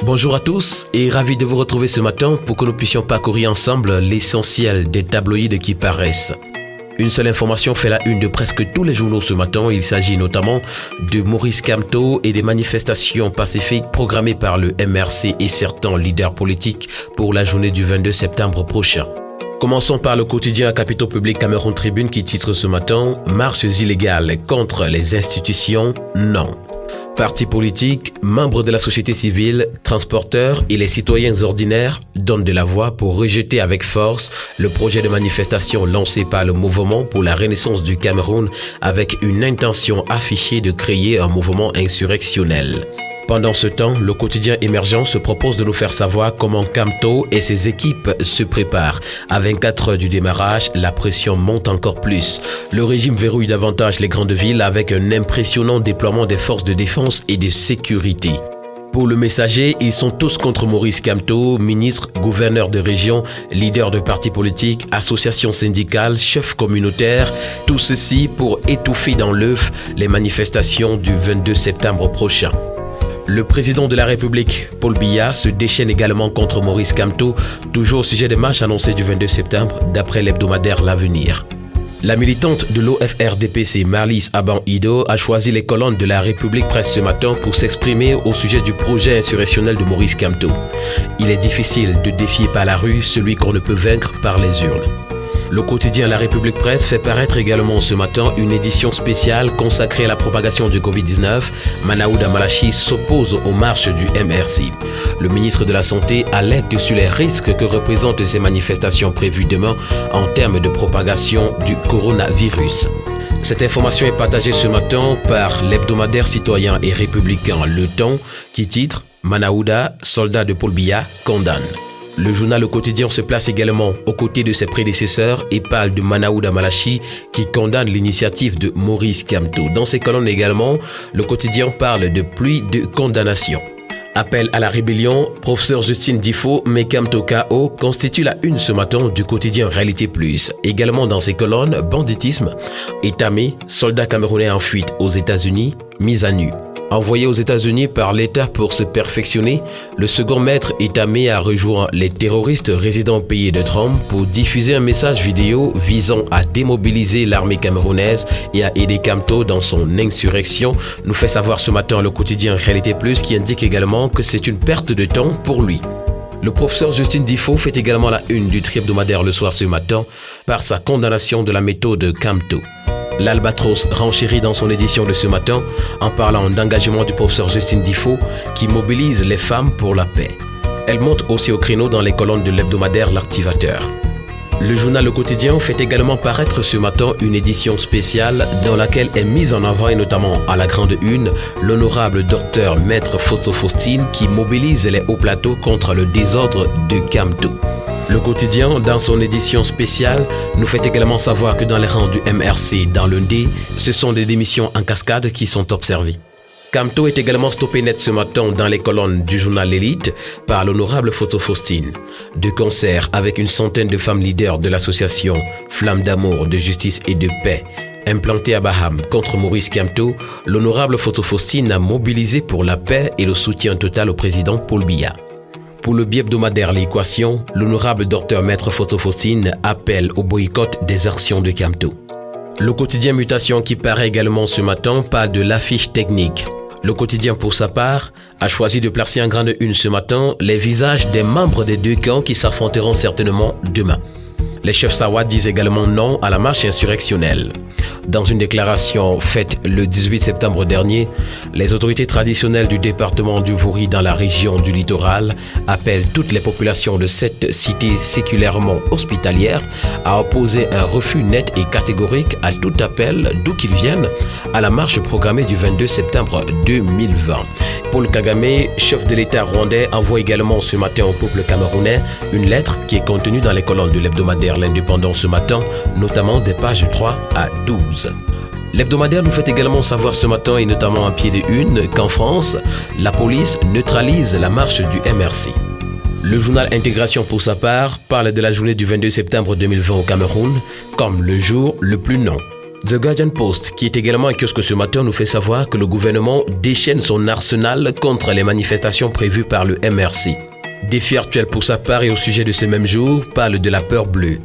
Bonjour à tous et ravi de vous retrouver ce matin pour que nous puissions parcourir ensemble l'essentiel des tabloïds qui paraissent. Une seule information fait la une de presque tous les journaux ce matin. Il s'agit notamment de Maurice Kamto et des manifestations pacifiques programmées par le MRC et certains leaders politiques pour la journée du 22 septembre prochain. Commençons par le quotidien Capitaux Public Cameroun Tribune qui titre ce matin « Marches illégales contre les institutions, non ». Partis politiques, membres de la société civile, transporteurs et les citoyens ordinaires donnent de la voix pour rejeter avec force le projet de manifestation lancé par le mouvement pour la renaissance du Cameroun avec une intention affichée de créer un mouvement insurrectionnel. Pendant ce temps, le quotidien émergent se propose de nous faire savoir comment Kamto et ses équipes se préparent. À 24 heures du démarrage, la pression monte encore plus. Le régime verrouille davantage les grandes villes avec un impressionnant déploiement des forces de défense et de sécurité. Pour le messager, ils sont tous contre Maurice Kamto, ministre, gouverneur de région, leader de partis politiques, associations syndicales, chefs communautaires, tout ceci pour étouffer dans l'œuf les manifestations du 22 septembre prochain. Le président de la République, Paul Biya, se déchaîne également contre Maurice Kamto, toujours au sujet des marches annoncées du 22 septembre, d'après l'hebdomadaire L'Avenir. La militante de l'OFRDPC, Marlise Aban-Ido, a choisi les colonnes de la République Presse ce matin pour s'exprimer au sujet du projet insurrectionnel de Maurice Kamto. Il est difficile de défier par la rue celui qu'on ne peut vaincre par les urnes. Le quotidien La République Presse fait paraître également ce matin une édition spéciale consacrée à la propagation du Covid-19. Manaouda Malachi s'oppose aux marches du MRC. Le ministre de la Santé alerte sur les risques que représentent ces manifestations prévues demain en termes de propagation du coronavirus. Cette information est partagée ce matin par l'hebdomadaire citoyen et républicain Le Temps qui titre « Manaouda, soldat de Paul Biya, condamne ». Le journal Le Quotidien se place également aux côtés de ses prédécesseurs et parle de Manaouda Malachi qui condamne l'initiative de Maurice Kamto. Dans ses colonnes également, Le Quotidien parle de pluie de condamnation. Appel à la rébellion, professeur Justine Difo met Kamto KO constitue la une ce matin du quotidien Réalité Plus. Également dans ses colonnes, banditisme, Étamé, soldat camerounais en fuite aux États-Unis, mise à nu. Envoyé aux États-Unis par l'État pour se perfectionner, le second maître Étamé a rejoint les terroristes résidant au pays de Trump pour diffuser un message vidéo visant à démobiliser l'armée camerounaise et à aider Kamto dans son insurrection, nous fait savoir ce matin le quotidien Réalité Plus qui indique également que c'est une perte de temps pour lui. Le professeur Justine Difo fait également la une du tri-hebdomadaire Le Soir ce matin par sa condamnation de la méthode Kamto. L'Albatros renchérit dans son édition de ce matin en parlant d'engagement du professeur Justine Difo qui mobilise les femmes pour la paix. Elle monte aussi au créneau dans les colonnes de l'hebdomadaire L'Activateur. Le journal Le Quotidien fait également paraître ce matin une édition spéciale dans laquelle est mise en avant et notamment à la grande une l'honorable docteur Maître Fosso Faustine qui mobilise les hauts plateaux contre le désordre de Kamto. Le quotidien, dans son édition spéciale, nous fait également savoir que dans les rangs du MRC dans le ND, ce sont des démissions en cascade qui sont observées. Kamto est également stoppé net ce matin dans les colonnes du journal L'Élite par l'honorable Fosso Faustine. De concert avec une centaine de femmes leaders de l'association Flamme d'amour, de justice et de paix, implantée à Baham contre Maurice Kamto, l'honorable Fosso Faustine a mobilisé pour la paix et le soutien total au président Paul Biya. Pour le bi-hebdomadaire L'Équation, l'honorable docteur Maître Fosso Faustine appelle au boycott des actions de Kamto. Le quotidien Mutation qui paraît également ce matin parle de l'affiche technique. Le quotidien pour sa part a choisi de placer en grande une ce matin les visages des membres des deux camps qui s'affronteront certainement demain. Les chefs Sawa disent également non à la marche insurrectionnelle. Dans une déclaration faite le 18 septembre dernier, les autorités traditionnelles du département du Vouri dans la région du littoral appellent toutes les populations de cette cité séculairement hospitalière à opposer un refus net et catégorique à tout appel, d'où qu'il vienne, à la marche programmée du 22 septembre 2020. Paul Kagame, chef de l'État rwandais, envoie également ce matin au peuple camerounais une lettre qui est contenue dans les colonnes de l'hebdomadaire L'Indépendant ce matin, notamment des pages 3 à 12. L'hebdomadaire nous fait également savoir ce matin, et notamment en pied de une, qu'en France, la police neutralise la marche du MRC. Le journal Intégration pour sa part parle de la journée du 22 septembre 2020 au Cameroun comme le jour le plus non. The Guardian Post, qui est également un kiosque ce matin, nous fait savoir que le gouvernement déchaîne son arsenal contre les manifestations prévues par le MRC. Défi actuel pour sa part et au sujet de ces mêmes jours parle de la peur bleue.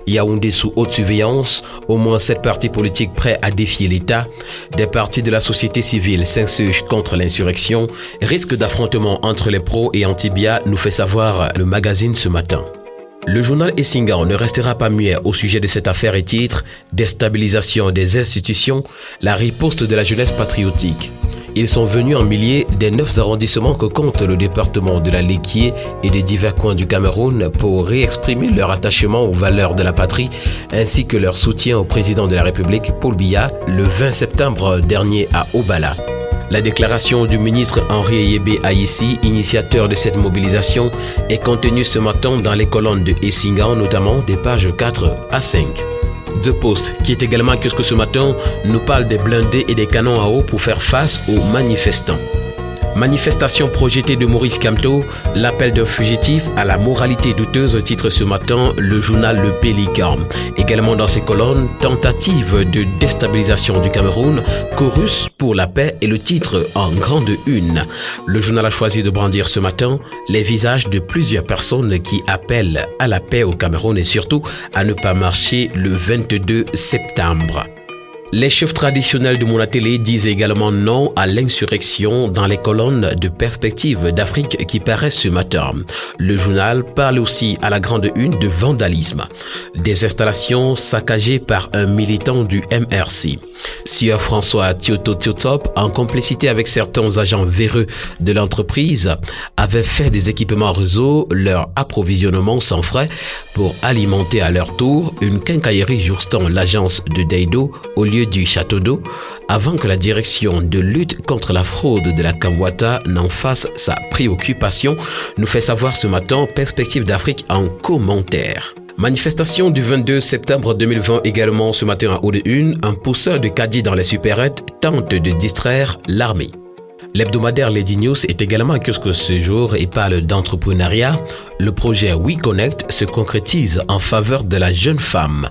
Yaoundé sous haute surveillance, au moins 7 partis politiques prêts à défier l'État, des partis de la société civile s'insurgent contre l'insurrection, risque d'affrontement entre les pros et anti-BIA, nous fait savoir le magazine ce matin. Le journal Essingan ne restera pas muet au sujet de cette affaire et titre « Déstabilisation des institutions, la riposte de la jeunesse patriotique ». Ils sont venus en milliers des 9 arrondissements que compte le département de la Léquié et des divers coins du Cameroun pour réexprimer leur attachement aux valeurs de la patrie ainsi que leur soutien au président de la République, Paul Biya, le 20 septembre dernier à Obala. La déclaration du ministre Henri Eyébé Aïssi, initiateur de cette mobilisation, est contenue ce matin dans les colonnes de Essingan, notamment des pages 4 à 5. The Post, qui est également un kiosque ce matin, nous parle des blindés et des canons à eau pour faire face aux manifestants. Manifestation projetée de Maurice Kamto, l'appel d'un fugitif à la moralité douteuse, titre ce matin le journal Le Pélican. Également dans ses colonnes, tentative de déstabilisation du Cameroun, chorus pour la paix et le titre en grande une. Le journal a choisi de brandir ce matin les visages de plusieurs personnes qui appellent à la paix au Cameroun et surtout à ne pas marcher le 22 septembre. Les chefs traditionnels de Monatélé disent également non à l'insurrection dans les colonnes de Perspective d'Afrique qui paraissent ce matin. Le journal parle aussi à la grande une de vandalisme. Des installations saccagées par un militant du MRC. Sieur François Tioto-Tiotop, en complicité avec certains agents véreux de l'entreprise, avait fait des équipements réseau leur approvisionnement sans frais pour alimenter à leur tour une quincaillerie jouxtant l'agence de Deido au lieu du château d'eau, avant que la direction de lutte contre la fraude de la Kamwata n'en fasse sa préoccupation, nous fait savoir ce matin Perspective d'Afrique en commentaire. Manifestation du 22 septembre 2020 également ce matin à haut de une, un pousseur de caddie dans les supérettes tente de distraire l'armée. L'hebdomadaire Lady News est également un kiosque ce jour et parle d'entrepreneuriat. Le projet WeConnect se concrétise en faveur de la jeune femme.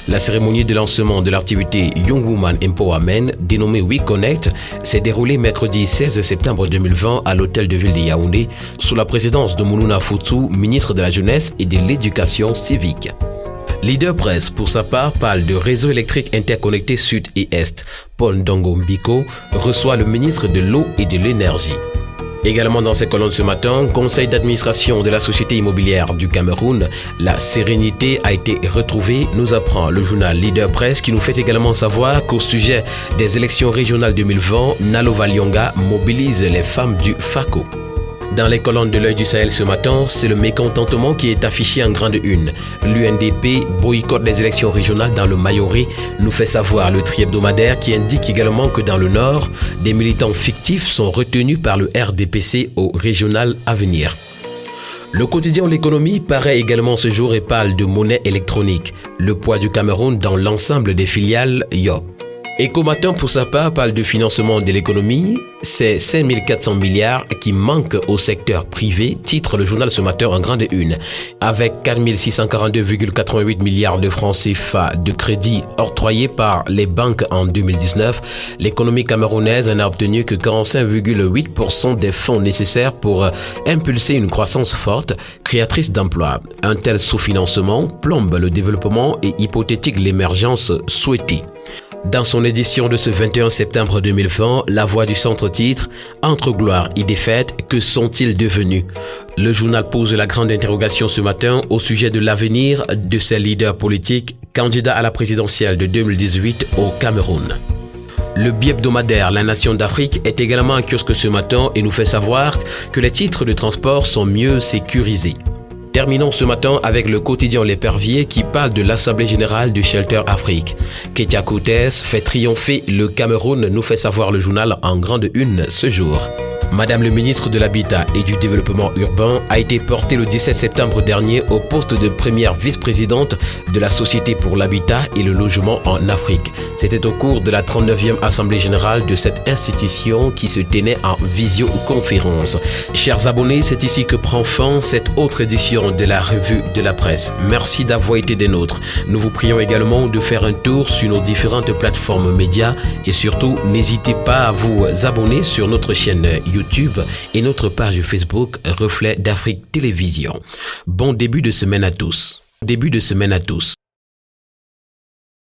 La cérémonie de lancement de l'activité Young Woman Empowerment, dénommée WeConnect, s'est déroulée mercredi 16 septembre 2020 à l'hôtel de ville de Yaoundé, sous la présidence de Moulouna Foutou, ministre de la Jeunesse et de l'Éducation civique. Leader Presse, pour sa part, parle de réseau électrique interconnecté Sud et Est. Paul Ndongo Mbiko reçoit le ministre de l'Eau et de l'Énergie. Également dans ces colonnes ce matin, conseil d'administration de la société immobilière du Cameroun, la sérénité a été retrouvée, nous apprend le journal Leader Presse qui nous fait également savoir qu'au sujet des élections régionales 2020, Nalova Lyonga mobilise les femmes du FACO. Dans les colonnes de l'Œil du Sahel ce matin, c'est le mécontentement qui est affiché en grande une. L'UNDP boycotte les élections régionales dans le Mayoré, nous fait savoir le tri-hebdomadaire qui indique également que dans le Nord, des militants fictifs sont retenus par le RDPC au régional à venir. Le quotidien L'économie paraît également ce jour et parle de monnaie électronique, le poids du Cameroun dans l'ensemble des filiales YOP. Ecomatin, pour sa part, parle de financement de l'économie. C'est 5400 milliards qui manquent au secteur privé, titre le journal ce matin en grande une. Avec 4642,88 milliards de francs CFA de crédit octroyés par les banques en 2019, l'économie camerounaise n'a obtenu que 45,8% des fonds nécessaires pour impulser une croissance forte, créatrice d'emplois. Un tel sous-financement plombe le développement et hypothétique l'émergence souhaitée. Dans son édition de ce 21 septembre 2020, La Voix du Centre titre « Entre gloire et défaite, que sont-ils devenus ?» Le journal pose la grande interrogation ce matin au sujet de l'avenir de ces leaders politiques candidats à la présidentielle de 2018 au Cameroun. Le bi-hebdomadaire La Nation d'Afrique est également un kiosque ce matin et nous fait savoir que les titres de transport sont mieux sécurisés. Terminons ce matin avec le quotidien L'Épervier qui parle de l'Assemblée Générale du Shelter Afrique. Ketia Koutes fait triompher le Cameroun, nous fait savoir le journal en grande une ce jour. Madame le ministre de l'Habitat et du Développement urbain a été portée le 17 septembre dernier au poste de première vice-présidente de la Société pour l'Habitat et le Logement en Afrique. C'était au cours de la 39e Assemblée générale de cette institution qui se tenait en visioconférence. Chers abonnés, c'est ici que prend fin cette autre édition de la Revue de la Presse. Merci d'avoir été des nôtres. Nous vous prions également de faire un tour sur nos différentes plateformes médias et surtout, n'hésitez pas à vous abonner sur notre chaîne YouTube et notre page Facebook Reflet d'Afrique Télévision. Bon début de semaine à tous.